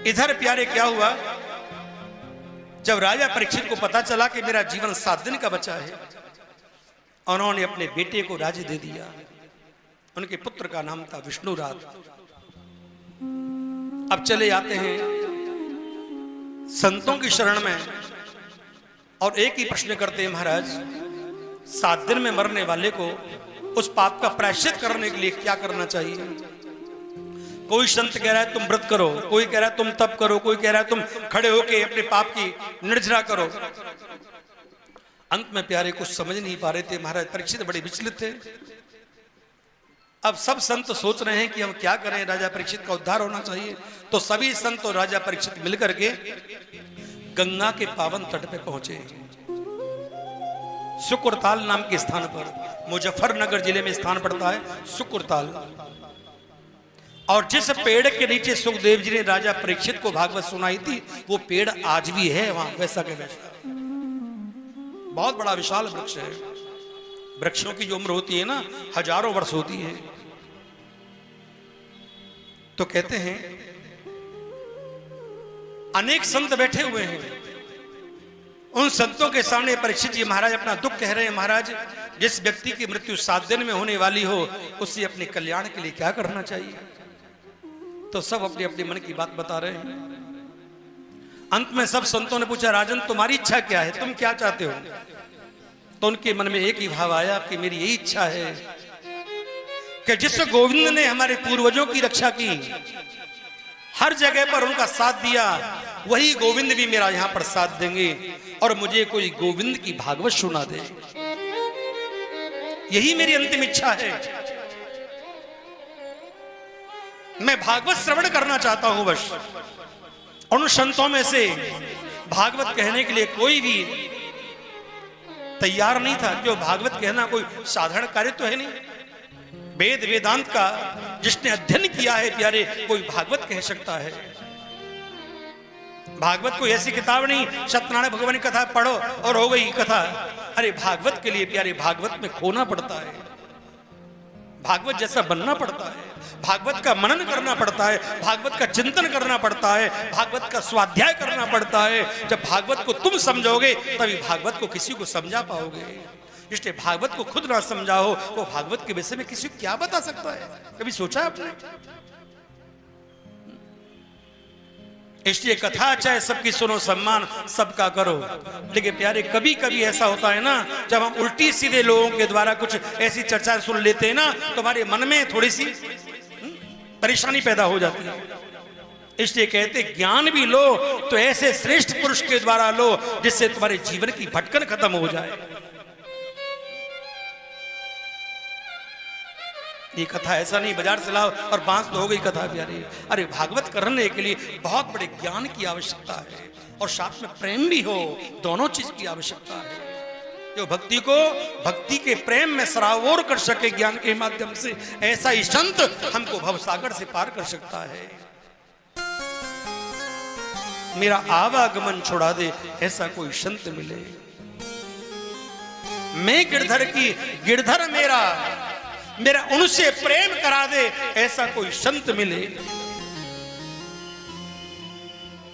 इधर प्यारे क्या हुआ, जब राजा परीक्षित को पता चला कि मेरा जीवन 7 दिन का बचा है, उन्होंने अपने बेटे को राज्य दे दिया। उनके पुत्र का नाम था विष्णुराज। अब चले आते हैं संतों की शरण में और एक ही प्रश्न करते हैं, महाराज 7 दिन में मरने वाले को उस पाप का प्रायश्चित करने के लिए क्या करना चाहिए? कोई संत कह रहा है तुम व्रत करो, कोई कह रहा है तुम तप करो, कोई कह रहा है तुम खड़े होके अपने पाप की निर्जरा करो। अंत में प्यारे कुछ समझ नहीं पा रहे थे। महाराज परीक्षित बड़े विचलित थे। अब सब संत सोच रहे हैं कि हम क्या करें, राजा परीक्षित का उद्धार होना चाहिए। तो सभी संत और राजा परीक्षित मिलकर के गंगा के पावन तट पे पहुंचे। सुकुरताल नाम के स्थान पर, मुजफ्फरनगर जिले में स्थान पड़ता है सुकुरताल। और जिस पेड़ के नीचे सुखदेव जी ने राजा परीक्षित को भागवत सुनाई थी, वो पेड़ आज भी है वहां, वैसा के वैसा। बहुत बड़ा विशाल वृक्ष है। वृक्षों की जो उम्र होती है ना, हजारों वर्ष होती है। तो कहते हैं अनेक संत बैठे हुए हैं। उन संतों के सामने परीक्षित जी महाराज अपना दुख कह रहे हैं। महाराज, जिस व्यक्ति की मृत्यु 7 दिन में होने वाली हो, उससे अपने कल्याण के लिए क्या करना चाहिए? तो सब अपने अपने मन की बात बता रहे हैं। अंत में सब संतों ने पूछा, राजन तुम्हारी इच्छा क्या है, तुम क्या चाहते हो? तो उनके मन में एक ही भाव आया कि मेरी यही इच्छा है कि जिस गोविंद ने हमारे पूर्वजों की रक्षा की, हर जगह पर उनका साथ दिया, वही गोविंद भी मेरा यहां पर साथ देंगे और मुझे कोई गोविंद की भागवत सुना दे। यही मेरी अंतिम इच्छा है। मैं भागवत श्रवण करना चाहता हूं बस। उन संतों में से भागवत कहने के लिए कोई भी तैयार नहीं था। क्यों, भागवत कहना कोई साधारण कार्य तो है नहीं। वेद वेदांत का जिसने अध्ययन किया है प्यारे, कोई भागवत कह सकता है? भागवत कोई ऐसी किताब नहीं, सत्यनारायण भगवान की कथा पढ़ो और हो गई कथा। अरे भागवत के लिए प्यारे, भागवत में खोना पड़ता है, भागवत जैसा बनना पड़ता है, भागवत का मनन करना पड़ता है, भागवत का चिंतन करना पड़ता है, भागवत का स्वाध्याय करना पड़ता है। जब भागवत को तुम समझोगे तभी भागवत को किसी को समझा पाओगे। इसलिए भागवत को खुद ना समझाओ, वो भागवत के विषय में किसी को क्या बता सकता है? कभी सोचा आपने? इसलिए कथा चाहे सबकी सुनो, सम्मान सबका करो। लेकिन प्यारे कभी कभी ऐसा होता है ना, जब हम उल्टी सीधे लोगों के द्वारा कुछ ऐसी चर्चा सुन लेते हैं ना, तो हमारे मन में थोड़ी सी परेशानी पैदा हो जाती है। इसलिए कहते ज्ञान भी लो तो ऐसे श्रेष्ठ पुरुष के द्वारा लो जिससे तुम्हारे जीवन की भटकन खत्म हो जाए। ये कथा ऐसा नहीं बाजार से लाओ और बांस तो हो गई कथा प्यारी। अरे भागवत करने के लिए बहुत बड़े ज्ञान की आवश्यकता है और साथ में प्रेम भी हो, दोनों चीज की आवश्यकता है। जो भक्ति को भक्ति के प्रेम में सराबोर कर सके ज्ञान के माध्यम से, ऐसा ही संत हमको भवसागर से पार कर सकता है। मेरा आवागमन छुड़ा दे, ऐसा कोई संत मिले। मैं गिरधर की गिरधर मेरा उनसे प्रेम करा दे, ऐसा कोई संत मिले।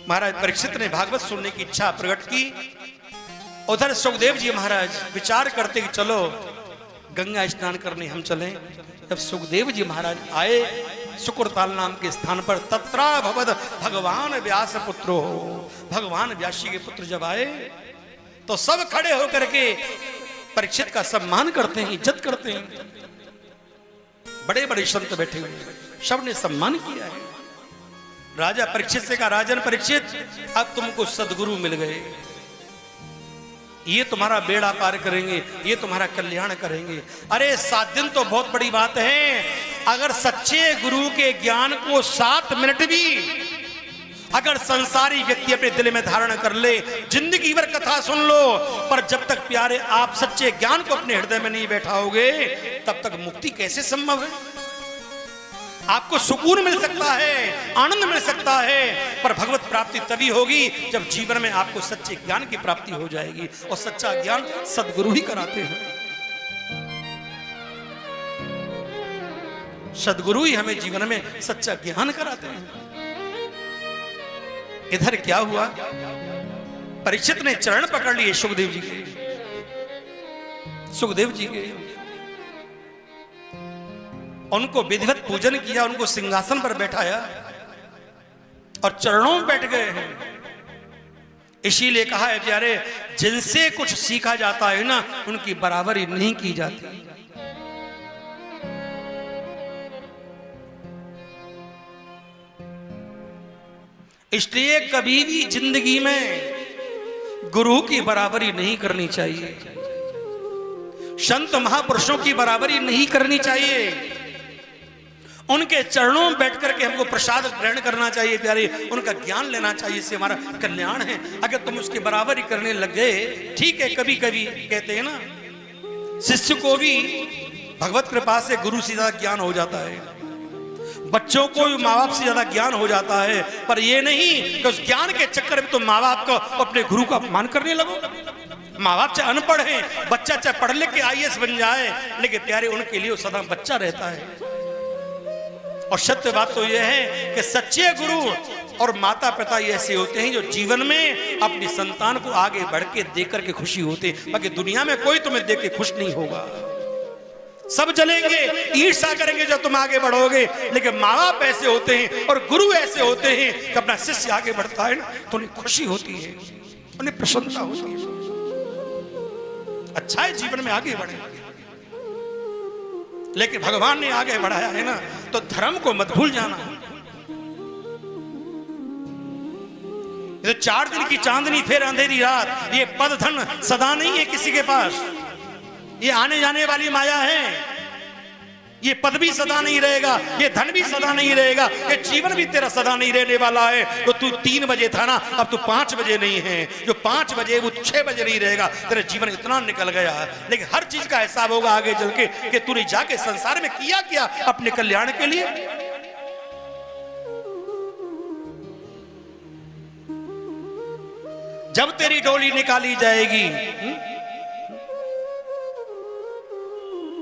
महाराज परीक्षित ने भागवत सुनने की इच्छा प्रकट की। उधर सुखदेव जी महाराज विचार करते कि चलो गंगा स्नान करने हम चलें। जब सुखदेव जी महाराज आए सुकुरताल नाम के स्थान पर, तत्रा भवद भगवान व्यास पुत्रो, भगवान व्यास जी के पुत्र जब आए तो सब खड़े होकर के परीक्षित का सम्मान करते हैं, इज्जत करते हैं। बड़े बड़े संत बैठे हुए हैं, सब ने सम्मान किया है। राजा परीक्षित से कहा, राजन परीक्षित, अब तुमको सदगुरु मिल गए, ये तुम्हारा बेड़ा पार करेंगे, ये तुम्हारा कल्याण करेंगे। अरे 7 दिन तो बहुत बड़ी बात है। अगर सच्चे गुरु के ज्ञान को 7 मिनट भी अगर संसारी व्यक्ति अपने दिल में धारण कर ले, जिंदगी भर कथा सुन लो, पर जब तक प्यारे आप सच्चे ज्ञान को अपने हृदय में नहीं बैठाओगे, तब तक मुक्ति कैसे संभव है? आपको सुकून मिल सकता है, आनंद मिल सकता है, पर भगवत प्राप्ति तभी होगी जब जीवन में आपको सच्चे ज्ञान की प्राप्ति हो जाएगी। और सच्चा ज्ञान सद्गुरु ही कराते हैं। सद्गुरु ही हमें जीवन में सच्चा ज्ञान कराते हैं। इधर क्या हुआ, परीक्षित ने चरण पकड़ लिए सुखदेव जी के, सुखदेव जी के, उनको विधिवत पूजन किया, उनको सिंहासन पर बैठाया और चरणों में बैठ गए हैं। इसीलिए कहा है प्यारे, जिनसे कुछ सीखा जाता है ना, उनकी बराबरी नहीं की जाती। इसलिए कभी भी जिंदगी में गुरु की बराबरी नहीं करनी चाहिए, संत महापुरुषों की बराबरी नहीं करनी चाहिए। उनके चरणों में बैठ करके हमको प्रसाद ग्रहण करना चाहिए प्यारे, उनका ज्ञान लेना चाहिए, इससे हमारा कल्याण है। अगर तुम उसकी बराबरी करने लग गए, ठीक है, कभी कभी कहते हैं ना, शिष्य को भी भगवत कृपा से गुरु से ज्यादा ज्ञान हो जाता है, बच्चों को भी माँ बाप से ज्यादा ज्ञान हो जाता है, पर ये नहीं कि उस ज्ञान के चक्कर में तुम माँ बाप को, अपने गुरु का अपमान करने लगो। माँ बाप चाहे अनपढ़ है, बच्चा चाहे पढ़ लिख के IAS बन जाए, लेकिन प्यारे उनके लिए सदा बच्चा रहता है। और सत्य बात तो यह है कि सच्चे गुरु और माता पिता ऐसे होते हैं जो जीवन में अपनी संतान को आगे बढ़ के देख करके खुशी होते, बाकी दुनिया में कोई तुम्हें देख के खुश नहीं होगा। सब जलेंगे, ईर्ष्या करेंगे जब तुम आगे बढ़ोगे, लेकिन माँ बाप ऐसे होते हैं और गुरु ऐसे होते हैं कि अपना शिष्य आगे बढ़ता है ना, तो उन्हें खुशी होती है, उन्हें प्रसन्नता होती है। अच्छा है जीवन में आगे बढ़े, लेकिन भगवान ने आगे बढ़ाया है ना, तो धर्म को मत भूल जाना। ये 4 दिन की चांदनी फिर अंधेरी रात, ये पद धन सदा नहीं है किसी के पास, ये आने जाने वाली माया है। ये पद भी सदा नहीं रहेगा, ये धन भी सदा नहीं रहेगा, ये जीवन भी तेरा सदा नहीं रहने वाला है। तो तू 3 बजे था ना, अब तू 5 बजे नहीं है, जो 5 बजे वो 6 बजे नहीं रहेगा। तेरा जीवन इतना निकल गया, लेकिन हर चीज का हिसाब होगा आगे चल के कि तूने जाके संसार में किया क्या अपने कल्याण के लिए। जब तेरी डोली निकाली जाएगी,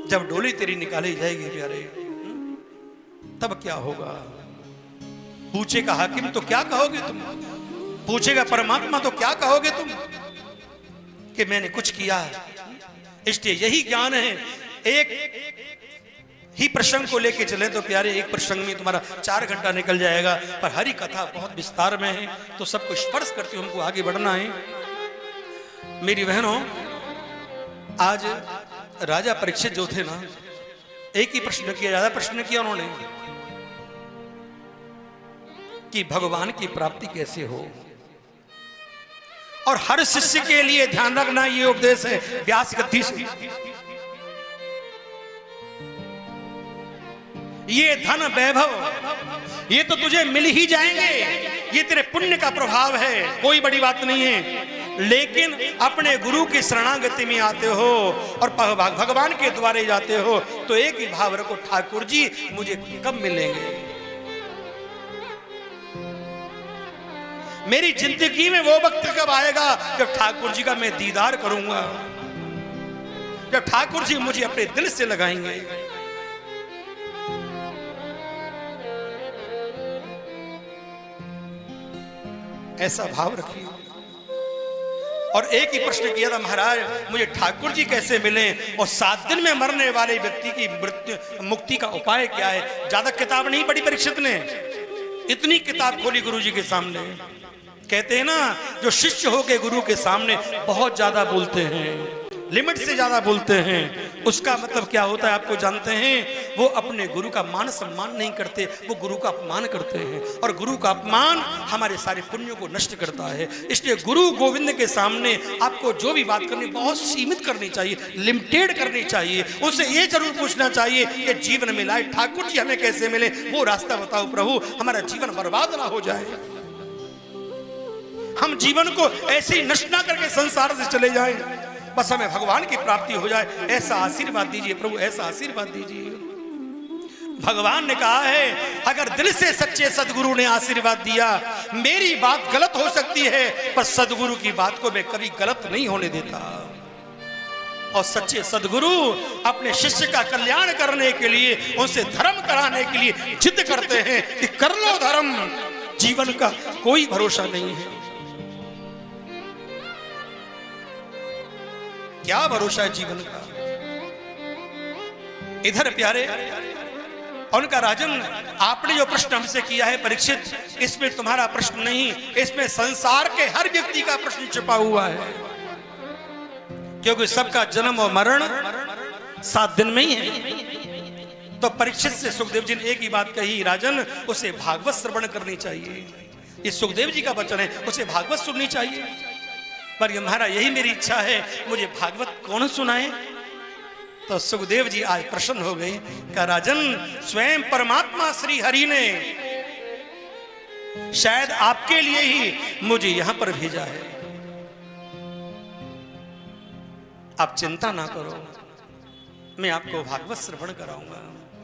जब डोली तेरी निकाली जाएगी प्यारे, तब क्या होगा। पूछेगा हाकिम तो क्या कहोगे तुम, पूछेगा परमात्मा तो क्या कहोगे तुम कि मैंने कुछ किया। इसलिए यही ज्ञान है। एक ही प्रसंग को लेके चले तो प्यारे, एक प्रसंग में तुम्हारा 4 घंटा निकल जाएगा, पर हरि कथा बहुत विस्तार में है, तो सबको स्पर्श करते हमको आगे बढ़ना है। मेरी बहनों, आज राजा परीक्षित जो थे ना, एक ही प्रश्न किया, ज्यादा प्रश्न किया उन्होंने कि भगवान की प्राप्ति कैसे हो। और हर शिष्य के लिए ध्यान रखना, ये उपदेश है व्यास गद्दी से, ये धन वैभव ये तो तुझे मिल ही जाएंगे, ये तेरे पुण्य का प्रभाव है, कोई बड़ी बात नहीं है। लेकिन अपने गुरु की शरणागति में आते हो और भगवान के द्वारे जाते हो, तो एक ही भाव रखो, ठाकुर जी मुझे कब मिलेंगे। मेरी जिंदगी में वो वक्त कब आएगा जब ठाकुर जी का मैं दीदार करूंगा, जब ठाकुर जी मुझे अपने दिल से लगाएंगे। ऐसा भाव रखिए। और एक ही प्रश्न किया था, महाराज मुझे ठाकुर जी कैसे मिले, और 7 दिन में मरने वाले व्यक्ति की मृत्यु मुक्ति का उपाय क्या है। ज्यादा किताब नहीं पढ़ी परीक्षित ने, इतनी किताब खोली गुरु जी के सामने। कहते हैं ना, जो शिष्य होके गुरु के सामने बहुत ज्यादा बोलते हैं, लिमिट से ज्यादा बोलते हैं, उसका मतलब क्या होता है आपको जानते हैं। वो अपने गुरु का मान सम्मान नहीं करते, वो गुरु का अपमान करते हैं, और गुरु का अपमान हमारे सारे पुण्यों को नष्ट करता है। इसलिए गुरु गोविंद के सामने आपको जो भी बात करनी बहुत सीमित करनी चाहिए, लिमिटेड करनी चाहिए। उसे ये जरूर पूछना चाहिए कि जीवन में लाए ठाकुर जी हमें कैसे मिले, वो रास्ता बताओ प्रभु, हमारा जीवन बर्बाद ना हो जाए, हम जीवन को ऐसे ही नष्ट ना करके संसार से चले जाएं, बस हमें भगवान की प्राप्ति हो जाए। ऐसा आशीर्वाद दीजिए प्रभु, ऐसा आशीर्वाद दीजिए। भगवान ने कहा है, अगर दिल से सच्चे सदगुरु ने आशीर्वाद दिया, मेरी बात गलत हो सकती है पर सदगुरु की बात को मैं कभी गलत नहीं होने देता। और सच्चे सदगुरु अपने शिष्य का कल्याण करने के लिए, उनसे धर्म कराने के लिए जिद करते हैं कि कर लो धर्म, जीवन का कोई भरोसा नहीं है। क्या भरोसा है जीवन का? इधर प्यारे उनका राजन, आपने जो प्रश्न हमसे किया है परीक्षित, इसमें तुम्हारा प्रश्न नहीं, इसमें संसार के हर व्यक्ति का प्रश्न छिपा हुआ है, क्योंकि सबका जन्म और मरण 7 दिन में ही है। तो परीक्षित से सुखदेव जी ने एक ही बात कही, राजन उसे भागवत श्रवण करनी चाहिए। ये सुखदेव जी का वचन है, उसे भागवत सुननी चाहिए। पर ये महाराज यही मेरी इच्छा है, मुझे भागवत कौन सुनाए? तो सुखदेव जी आज प्रसन्न हो गए, कहा राजन स्वयं परमात्मा श्री हरि ने शायद आपके लिए ही मुझे यहां पर भेजा है। आप चिंता ना करो, मैं आपको भागवत श्रवण कराऊंगा।